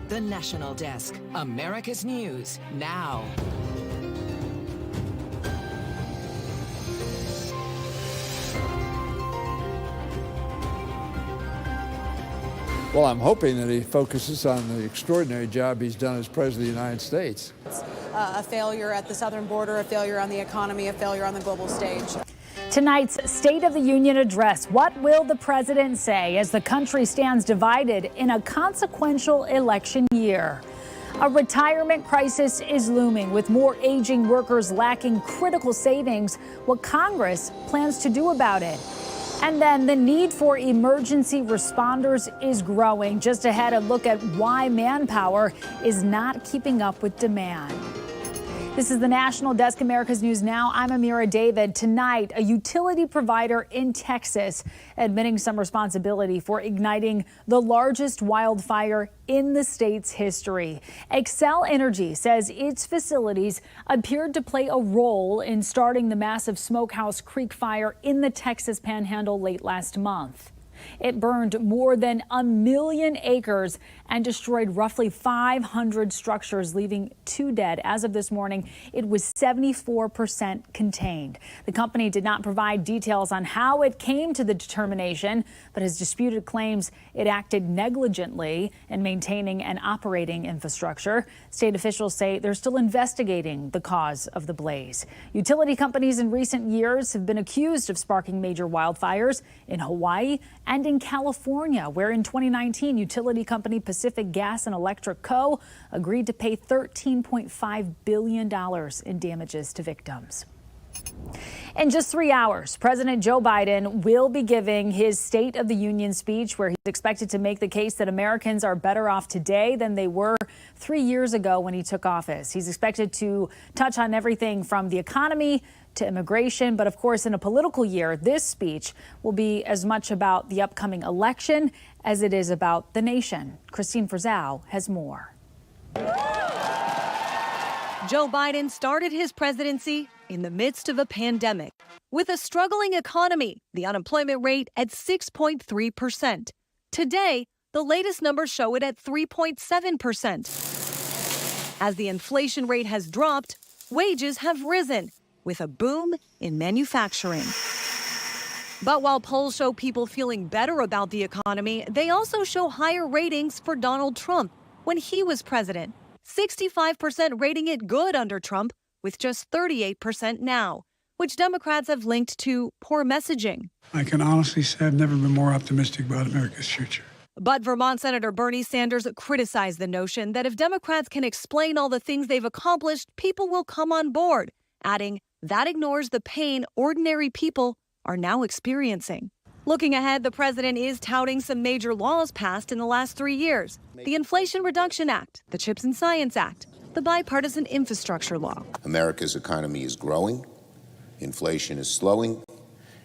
The National Desk, America's News Now. Well, I'm hoping that he focuses on the extraordinary job he's done as President of the United States. A failure at the southern border, a failure on the economy, a failure on the global stage. Tonight's State of the Union address. What will the president say as the country stands divided in a consequential election year? A retirement crisis is looming with more aging workers lacking critical savings. What Congress plans to do about it. And then the need for emergency responders is growing. Just ahead, a look at why manpower is not keeping up with demand. This is the National Desk, America's News Now. I'm Amira David. Tonight, a utility provider in Texas admitting some responsibility for igniting the largest wildfire in the state's history. Xcel Energy says its facilities appeared to play a role in starting the massive Smokehouse Creek fire in the Texas Panhandle late last month. It burned more than 1 million acres and destroyed roughly 500 structures, leaving 2 dead. As of this morning, it was 74% contained. The company did not provide details on how it came to the determination, but has disputed claims it acted negligently in maintaining and operating infrastructure. State officials say they're still investigating the cause of the blaze. Utility companies in recent years have been accused of sparking major wildfires in Hawaii and in California, where in 2019, utility company Pacific Gas and Electric Co. agreed to pay $13.5 billion in damages to victims. In just 3 hours, President Joe Biden will be giving his State of the Union speech, where he's expected to make the case that Americans are better off today than they were 3 years ago when he took office. He's expected to touch on everything from the economy to immigration. But of course, in a political year, this speech will be as much about the upcoming election as it is about the nation. Christine Frizzell has more. Joe Biden started his presidency in the midst of a pandemic. With a struggling economy, the unemployment rate at 6.3%. Today, the latest numbers show it at 3.7%. As the inflation rate has dropped, wages have risen, with a boom in manufacturing. But while polls show people feeling better about the economy, they also show higher ratings for Donald Trump when he was president. 65% rating it good under Trump, with just 38% now, which Democrats have linked to poor messaging. I can honestly say I've never been more optimistic about America's future. But Vermont Senator Bernie Sanders criticized the notion that if Democrats can explain all the things they've accomplished, people will come on board, adding that ignores the pain ordinary people are now experiencing. Looking ahead, the president is touting some major laws passed in the last 3 years. The Inflation Reduction Act, the CHIPS and Science Act, the bipartisan infrastructure law. America's economy is growing, inflation is slowing,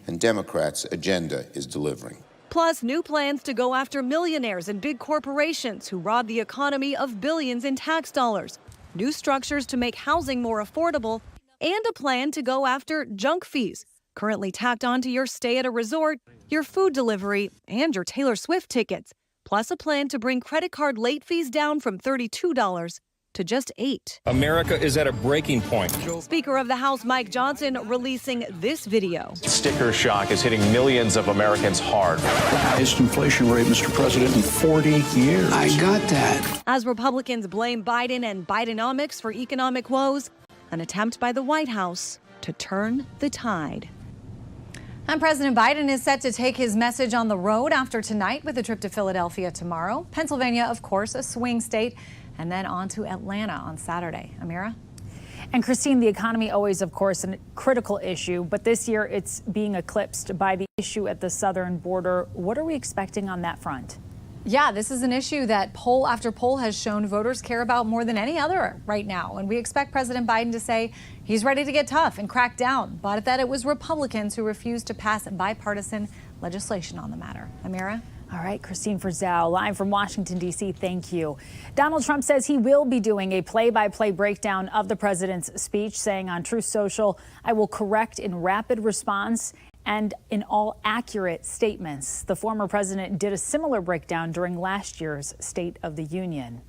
and Democrats' agenda is delivering. Plus, new plans to go after millionaires and big corporations who rob the economy of billions in tax dollars, new structures to make housing more affordable, and a plan to go after junk fees, currently tacked onto your stay at a resort, your food delivery, and your Taylor Swift tickets, plus a plan to bring credit card late fees down from $32 to just $8. America is at a breaking point. Speaker of the House Mike Johnson releasing this video. Sticker shock is hitting millions of Americans hard. Highest inflation rate, Mr. President, in 40 years. I got that. As Republicans blame Biden and Bidenomics for economic woes, an attempt by the White House to turn the tide. And President Biden is set to take his message on the road after tonight with a trip to Philadelphia tomorrow. Pennsylvania, of course, a swing state, and then on to Atlanta on Saturday. Amira? And Christine, the economy always, of course, a critical issue, but this year it's being eclipsed by the issue at the southern border. What are we expecting on that front? Yeah, this is an issue that poll after poll has shown voters care about more than any other right now. And we expect President Biden to say he's ready to get tough and crack down, but that it was Republicans who refused to pass bipartisan legislation on the matter. Amira? All right, Christine Frizzell, live from Washington, D.C., thank you. Donald Trump says he will be doing a play-by-play breakdown of the president's speech, saying on Truth Social, I will correct in rapid response and in all accurate statements. The former president did a similar breakdown during last year's State of the Union.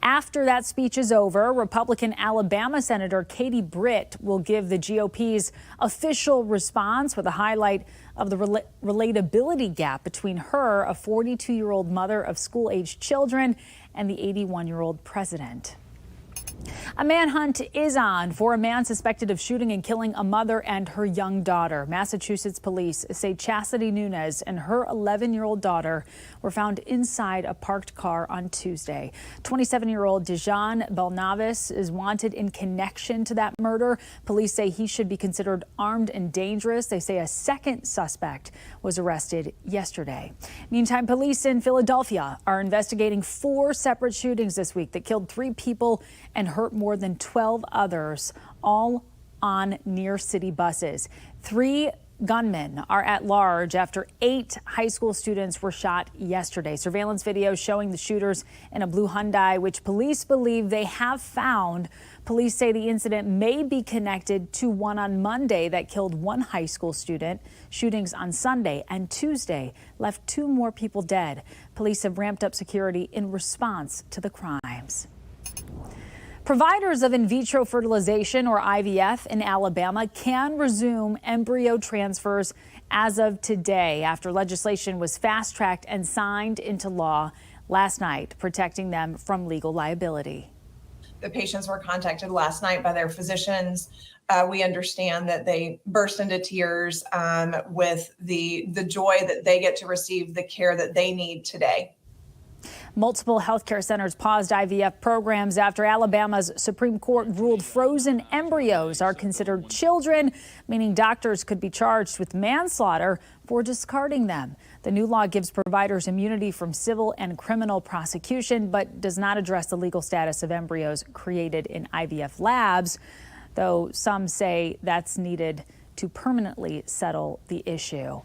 After that speech is over, Republican Alabama Senator Katie Britt will give the GOP's official response with a highlight of the relatability gap between her, a 42-year-old mother of school-aged children, and the 81-year-old president. A manhunt is on for a man suspected of shooting and killing a mother and her young daughter. Massachusetts police say Chastity Nunez and her 11-year-old daughter were found inside a parked car on Tuesday. 27-year-old Dijon Belnavis is wanted in connection to that murder. Police say he should be considered armed and dangerous. They say a second suspect was arrested yesterday. Meantime, police in Philadelphia are investigating 4 separate shootings this week that killed 3 people and hurt more than 12 others, all on near city buses. 3 gunmen are at large after 8 high school students were shot yesterday. Surveillance video showing the shooters in a blue Hyundai, which police believe they have found. Police say the incident may be connected to one on Monday that killed 1 high school student. Shootings on Sunday and Tuesday left 2 more people dead. Police have ramped up security in response to the crimes. Providers of in vitro fertilization, or IVF, in Alabama can resume embryo transfers as of today after legislation was fast-tracked and signed into law last night, protecting them from legal liability. The patients were contacted last night by their physicians. We understand that they burst into tears with the joy that they get to receive the care that they need today. Multiple healthcare centers paused IVF programs after Alabama's Supreme Court ruled frozen embryos are considered children, meaning doctors could be charged with manslaughter for discarding them. The new law gives providers immunity from civil and criminal prosecution, but does not address the legal status of embryos created in IVF labs, though some say that's needed to permanently settle the issue.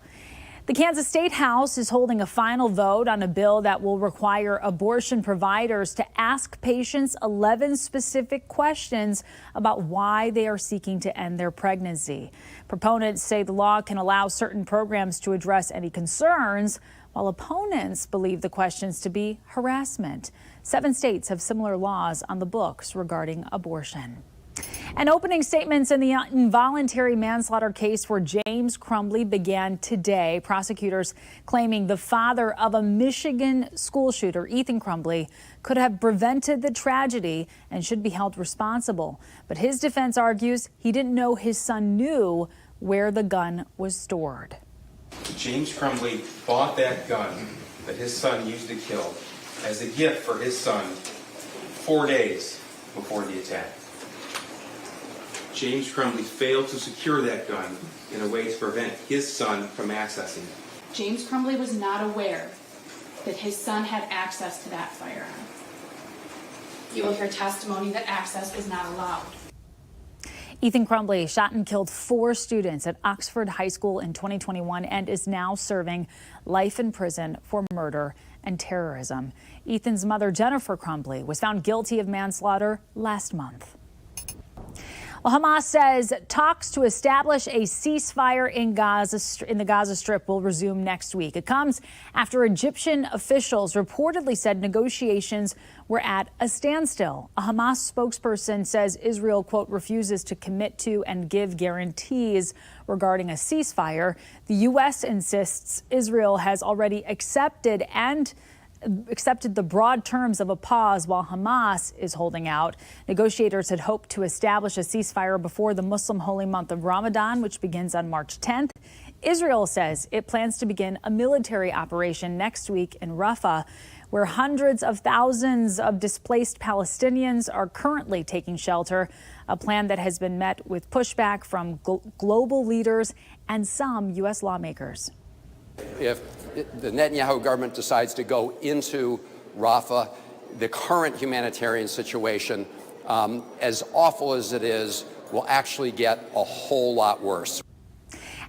The Kansas State House is holding a final vote on a bill that will require abortion providers to ask patients 11 specific questions about why they are seeking to end their pregnancy. Proponents say the law can allow certain programs to address any concerns, while opponents believe the questions to be harassment. 7 states have similar laws on the books regarding abortion. And opening statements in the involuntary manslaughter case for James Crumbley began today. Prosecutors claiming the father of a Michigan school shooter, Ethan Crumbley, could have prevented the tragedy and should be held responsible. But his defense argues he didn't know his son knew where the gun was stored. James Crumbley bought that gun that his son used to kill as a gift for his son 4 days before the attack. James Crumbley failed to secure that gun in a way to prevent his son from accessing it. James Crumbley was not aware that his son had access to that firearm. You will hear testimony that access was not allowed. Ethan Crumbley shot and killed 4 students at Oxford High School in 2021 and is now serving life in prison for murder and terrorism. Ethan's mother, Jennifer Crumbley, was found guilty of manslaughter last month. Well, Hamas says talks to establish a ceasefire in the Gaza Strip will resume next week. It comes after Egyptian officials reportedly said negotiations were at a standstill. A Hamas spokesperson says Israel, quote, refuses to commit to and give guarantees regarding a ceasefire. The U.S. insists Israel has already accepted the broad terms of a pause while Hamas is holding out. Negotiators had hoped to establish a ceasefire before the Muslim holy month of Ramadan, which begins on March 10th. Israel says it plans to begin a military operation next week in Rafah, where hundreds of thousands of displaced Palestinians are currently taking shelter, a plan that has been met with pushback from global leaders and some U.S. lawmakers. If the Netanyahu government decides to go into Rafah, the current humanitarian situation, as awful as it is, will actually get a whole lot worse.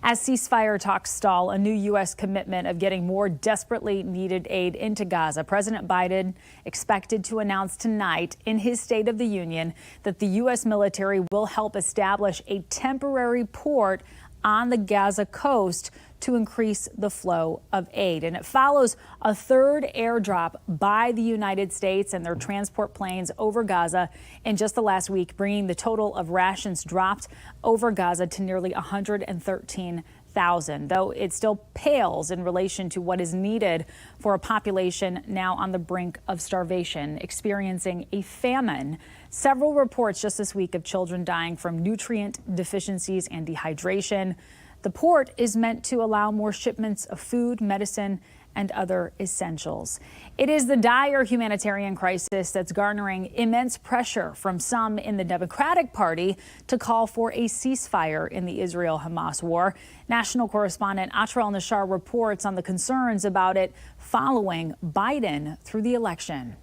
As ceasefire talks stall, a new U.S. commitment of getting more desperately needed aid into Gaza. President Biden expected to announce tonight in his State of the Union that the U.S. military will help establish a temporary port on the Gaza coast to increase the flow of aid. And it follows a third airdrop by the United States and their transport planes over Gaza in just the last week, bringing the total of rations dropped over Gaza to nearly 113,000, though it still pales in relation to what is needed for a population now on the brink of starvation, experiencing a famine. Several reports just this week of children dying from nutrient deficiencies and dehydration. The port is meant to allow more shipments of food, medicine, and other essentials. It is the dire humanitarian crisis that's garnering immense pressure from some in the Democratic Party to call for a ceasefire in the Israel-Hamas war. National correspondent Atral Nashar reports on the concerns about it following Biden through the election.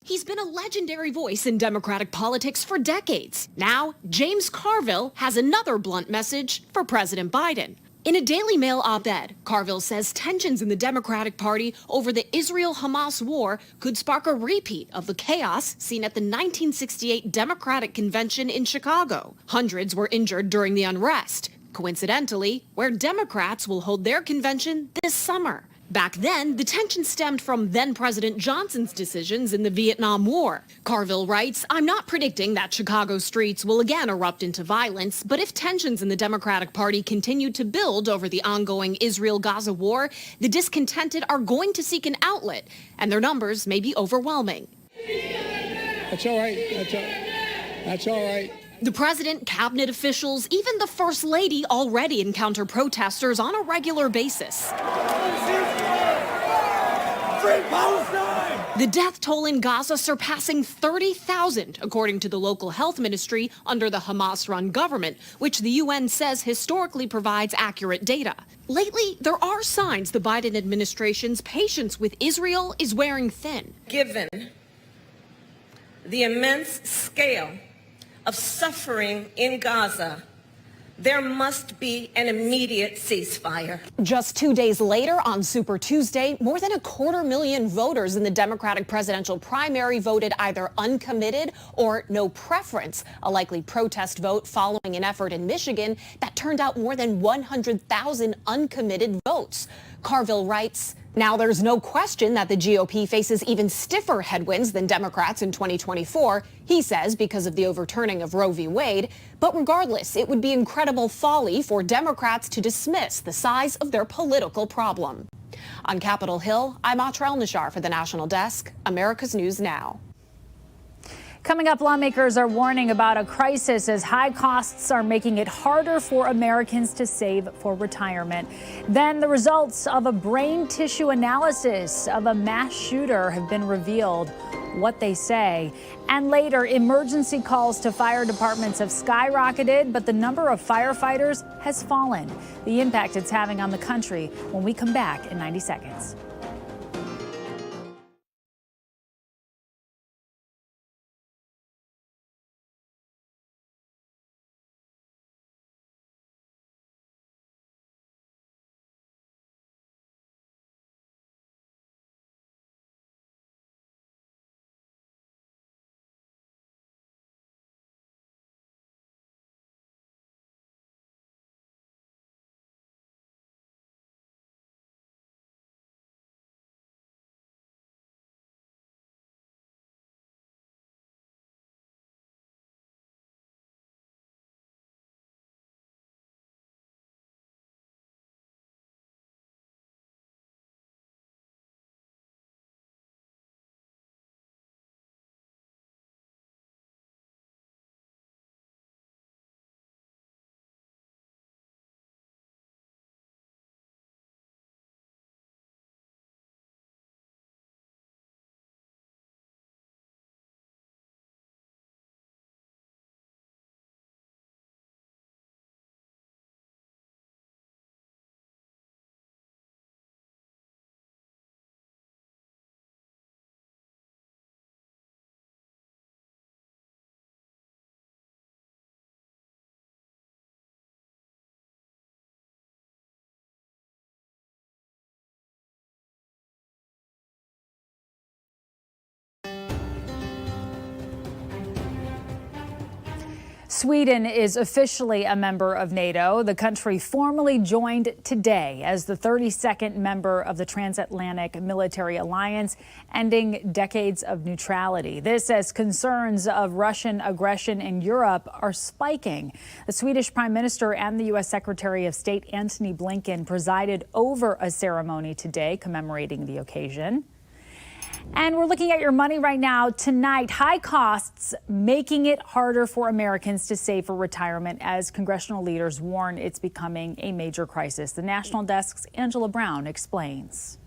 He's been a legendary voice in Democratic politics for decades. Now, James Carville has another blunt message for President Biden. In a Daily Mail op-ed, Carville says tensions in the Democratic Party over the Israel-Hamas war could spark a repeat of the chaos seen at the 1968 Democratic Convention in Chicago. Hundreds were injured during the unrest, coincidentally, where Democrats will hold their convention this summer. Back then, the tension stemmed from then-President Johnson's decisions in the Vietnam War. Carville writes, "I'm not predicting that Chicago streets will again erupt into violence, but if tensions in the Democratic Party continue to build over the ongoing Israel-Gaza war, the discontented are going to seek an outlet, and their numbers may be overwhelming." That's all right. That's all right. The president, cabinet officials, even the first lady already encounter protesters on a regular basis. The death toll in Gaza surpassing 30,000, according to the local health ministry under the Hamas-run government, which the UN says historically provides accurate data. Lately, there are signs the Biden administration's patience with Israel is wearing thin. Given the immense scale of suffering in Gaza, there must be an immediate ceasefire. Just 2 days later, on Super Tuesday, more than 250,000 voters in the Democratic presidential primary voted either uncommitted or no preference, a likely protest vote following an effort in Michigan that turned out more than 100,000 uncommitted votes. Carville writes, "Now there's no question that the GOP faces even stiffer headwinds than Democrats in 2024, he says, because of the overturning of Roe v. Wade. But regardless, it would be incredible folly for Democrats to dismiss the size of their political problem." On Capitol Hill, I'm Atral Nashar for the National Desk, America's News Now. Coming up, lawmakers are warning about a crisis as high costs are making it harder for Americans to save for retirement. Then the results of a brain tissue analysis of a mass shooter have been revealed. What they say. And later, emergency calls to fire departments have skyrocketed, but the number of firefighters has fallen. The impact it's having on the country when we come back in 90 seconds. Sweden is officially a member of NATO. The country formally joined today as the 32nd member of the transatlantic military alliance, ending decades of neutrality. This as concerns of Russian aggression in Europe are spiking. The Swedish Prime Minister and the U.S. Secretary of State Antony Blinken presided over a ceremony today commemorating the occasion. And we're looking at your money right now. Tonight, high costs making it harder for Americans to save for retirement as congressional leaders warn it's becoming a major crisis. The National Desk's Angela Brown explains.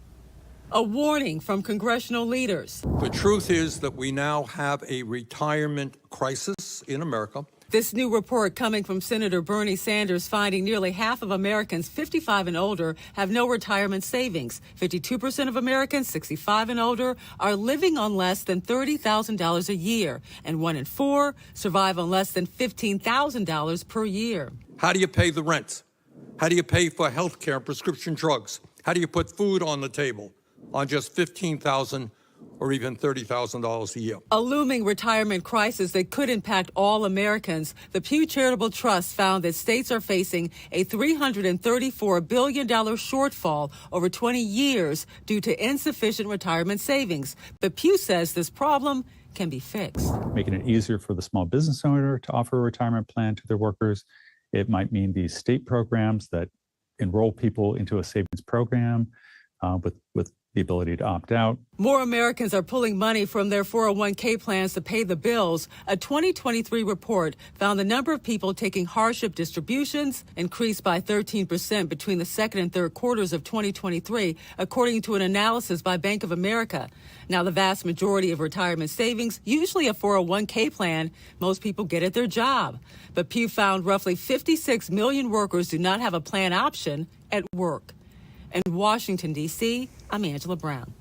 A warning from congressional leaders. The truth is that we now have a retirement crisis in America. This new report coming from Senator Bernie Sanders finding nearly half of Americans 55 and older have no retirement savings. 52% of Americans 65 and older are living on less than $30,000 a year, and 1 in 4 survive on less than $15,000 per year. How do you pay the rent? How do you pay for health care and prescription drugs? How do you put food on the table on just $15,000 or even $30,000 a year? A looming retirement crisis that could impact all Americans. The Pew Charitable Trust found that states are facing a $334 billion shortfall over 20 years due to insufficient retirement savings. But Pew says this problem can be fixed. Making it easier for the small business owner to offer a retirement plan to their workers. It might mean these state programs that enroll people into a savings program with the ability to opt out. More Americans are pulling money from their 401k plans to pay the bills. A 2023 report found the number of people taking hardship distributions increased by 13% between the second and third quarters of 2023, according to an analysis by Bank of America. Now, the vast majority of retirement savings, usually a 401k plan, most people get at their job. But Pew found roughly 56 million workers do not have a plan option at work. In Washington, D.C., I'm Angela Brown.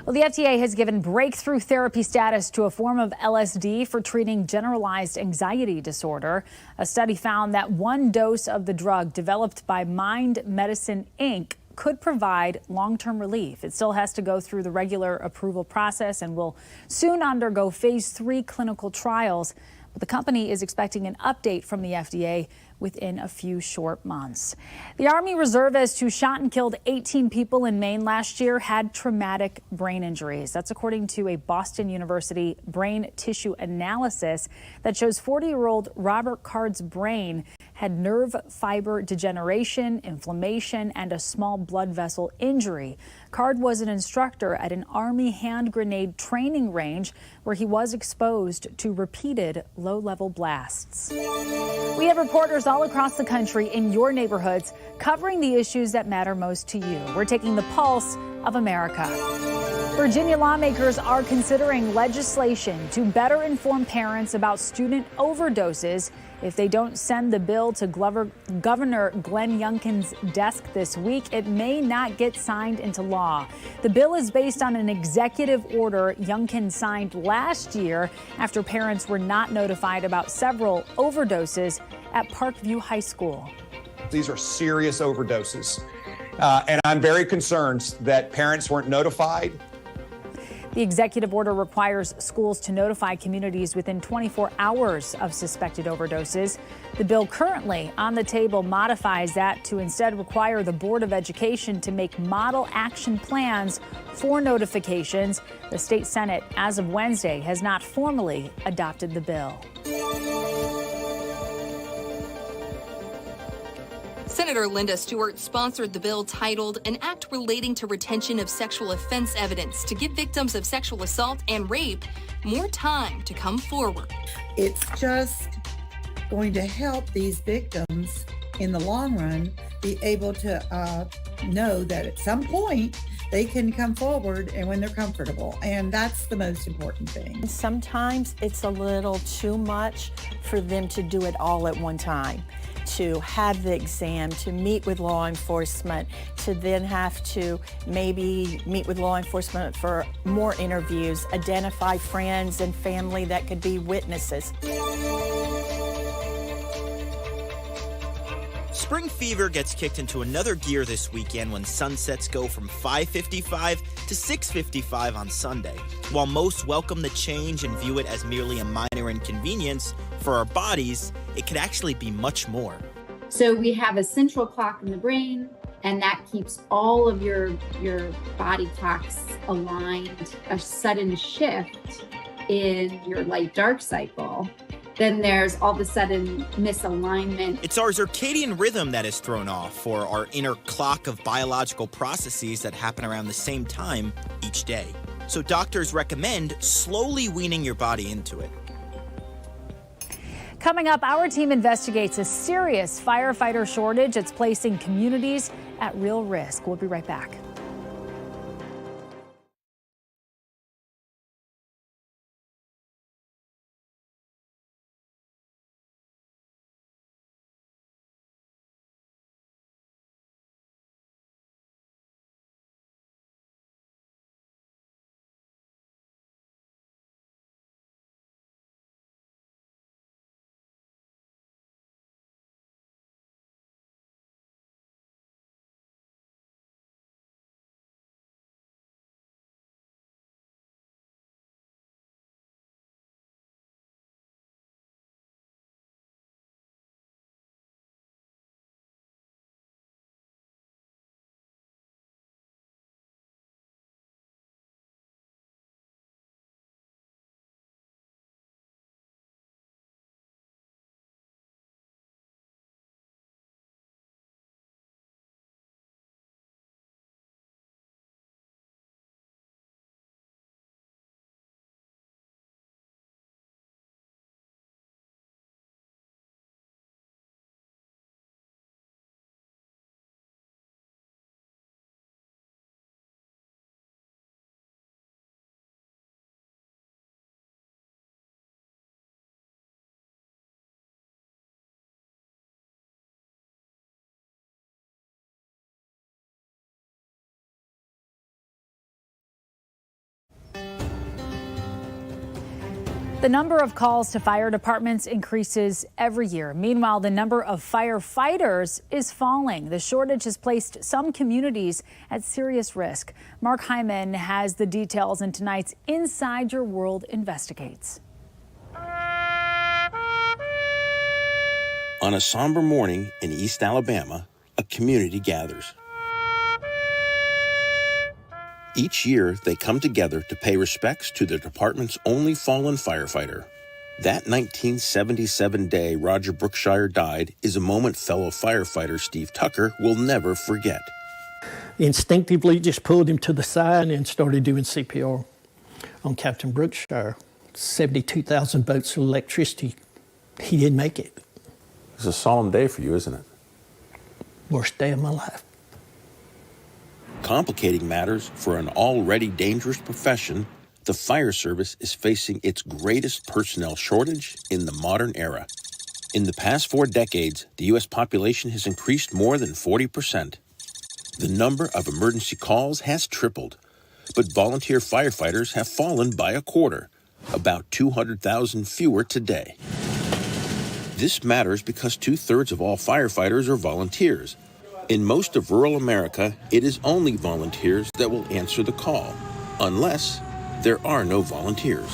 Well, the FDA has given breakthrough therapy status to a form of LSD for treating generalized anxiety disorder. A study found that 1 dose of the drug developed by Mind Medicine, Inc. could provide long-term relief. It still has to go through the regular approval process and will soon undergo phase 3 clinical trials. But the company is expecting an update from the FDA within a few short months. The Army reservist who shot and killed 18 people in Maine last year had traumatic brain injuries. That's according to a Boston University brain tissue analysis that shows 40-year-old Robert Card's brain had nerve fiber degeneration, inflammation, and a small blood vessel injury. Card was an instructor at an Army hand grenade training range where he was exposed to repeated low-level blasts. We have reporters all across the country in your neighborhoods covering the issues that matter most to you. We're taking the pulse of America. Virginia lawmakers are considering legislation to better inform parents about student overdoses. If they don't send the bill to Governor Glenn Youngkin's desk this week, it may not get signed into law. The bill is based on an executive order Youngkin signed last year after parents were not notified about several overdoses at Parkview High School. These are serious overdoses, and I'm very concerned that parents weren't notified. The executive order requires schools to notify communities within 24 hours of suspected overdoses. The bill currently on the table modifies that to instead require the Board of Education to make model action plans for notifications. The state Senate, as of Wednesday, has not formally adopted the bill. Senator Linda Stewart sponsored the bill titled An Act Relating to Retention of Sexual Offense Evidence to give victims of sexual assault and rape more time to come forward. It's just going to help these victims in the long run be able to know that at some point they can come forward and when they're comfortable. And that's the most important thing. Sometimes it's a little too much for them to do it all at one time. To have the exam, to meet with law enforcement, to then have to maybe meet with law enforcement for more interviews, identify friends and family that could be witnesses. Spring fever gets kicked into another gear this weekend when sunsets go from 5:55 to 6:55 on Sunday. While most welcome the change and view it as merely a minor inconvenience, for our bodies, it could actually be much more. So we have a central clock in the brain, and that keeps all of your body clocks aligned. A sudden shift in your light-dark cycle, then there's all of a sudden misalignment. It's our circadian rhythm that is thrown off, or our inner clock of biological processes that happen around the same time each day. So doctors recommend slowly weaning your body into it. Coming up, our team investigates a serious firefighter shortage that's placing communities at real risk. We'll be right back. The number of calls to fire departments increases every year. Meanwhile, the number of firefighters is falling. The shortage has placed some communities at serious risk. Mark Hyman has the details in tonight's Inside Your World Investigates. On a somber morning in East Alabama, a community gathers. Each year, they come together to pay respects to their department's only fallen firefighter. That 1977 day Roger Brookshire died is a moment fellow firefighter Steve Tucker will never forget. Instinctively just pulled him to the side and started doing CPR on Captain Brookshire. 72,000 volts of electricity. He didn't make it. It's a solemn day for you, isn't it? Worst day of my life. Complicating matters for an already dangerous profession, the fire service is facing its greatest personnel shortage in the modern era. In the past 4 decades, the U.S. population has increased more than 40%. The number of emergency calls has tripled, but volunteer firefighters have fallen by a quarter, about 200,000 fewer today. This matters because 2/3 of all firefighters are volunteers. In most of rural America, it is only volunteers that will answer the call, unless there are no volunteers.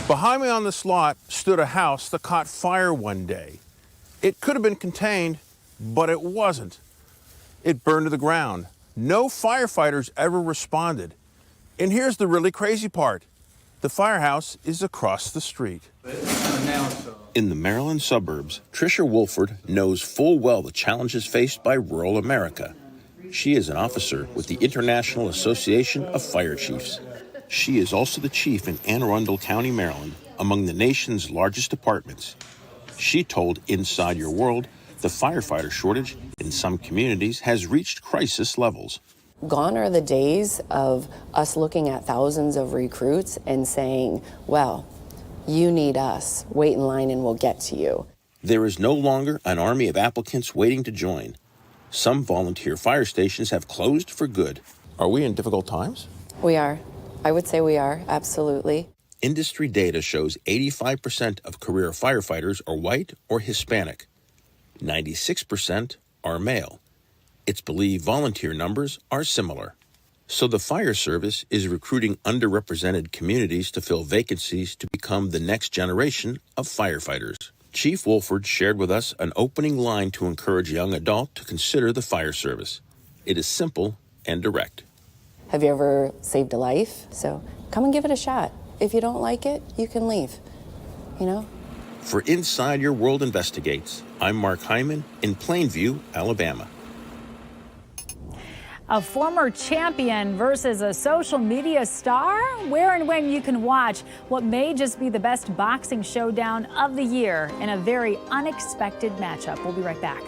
Behind me on this lot stood a house that caught fire one day. It could have been contained, but it wasn't. It burned to the ground. No firefighters ever responded. And here's the really crazy part. The firehouse is across the street. In the Maryland suburbs, Tricia Wolford knows full well the challenges faced by rural America. She is an officer with the International Association of Fire Chiefs. She is also the chief in Anne Arundel County, Maryland, among the nation's largest departments. She told Inside Your World the firefighter shortage in some communities has reached crisis levels. Gone are the days of us looking at thousands of recruits and saying, well, you need us. Wait in line and we'll get to you. There is no longer an army of applicants waiting to join. Some volunteer fire stations have closed for good. Are we in difficult times? We are. I would say we are, absolutely. Industry data shows 85% of career firefighters are white or Hispanic. 96% are male. It's believed volunteer numbers are similar. So the fire service is recruiting underrepresented communities to fill vacancies to become the next generation of firefighters. Chief Wolford shared with us an opening line to encourage young adults to consider the fire service. It is simple and direct. Have you ever saved a life? So come and give it a shot. If you don't like it, you can leave, For Inside Your World Investigates, I'm Mark Hyman in Plainview, Alabama. A former champion versus a social media star? Where and when you can watch what may just be the best boxing showdown of the year in a very unexpected matchup. We'll be right back.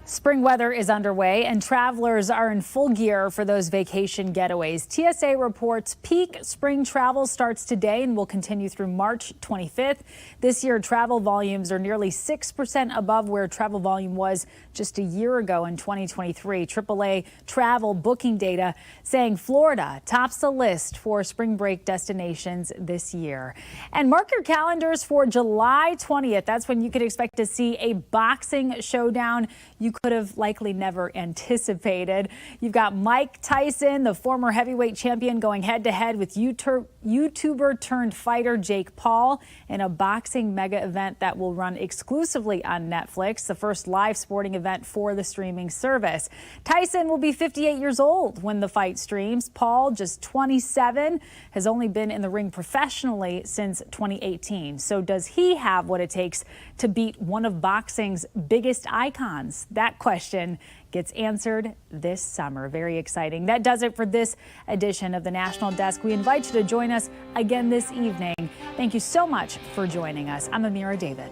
Spring weather is underway and travelers are in full gear for those vacation getaways. TSA reports peak spring travel starts today and will continue through March 25th. This year, travel volumes are nearly 6% above where travel volume was just a year ago in 2023. AAA travel booking data saying Florida tops the list for spring break destinations this year. And mark your calendars for July 20th. That's when you could expect to see a boxing showdown you could have likely never anticipated. You've got Mike Tyson, the former heavyweight champion, going head-to-head with YouTuber turned fighter Jake Paul in a boxing mega event that will run exclusively on Netflix, the first live sporting event for the streaming service. Tyson will be 58 years old when the fight streams. Paul, just 27, has only been in the ring professionally since 2018. So does he have what it takes to beat one of boxing's biggest icons? That question gets answered this summer. Very exciting. That does it for this edition of the National Desk. We invite you to join us again this evening. Thank you so much for joining us. I'm Amira David.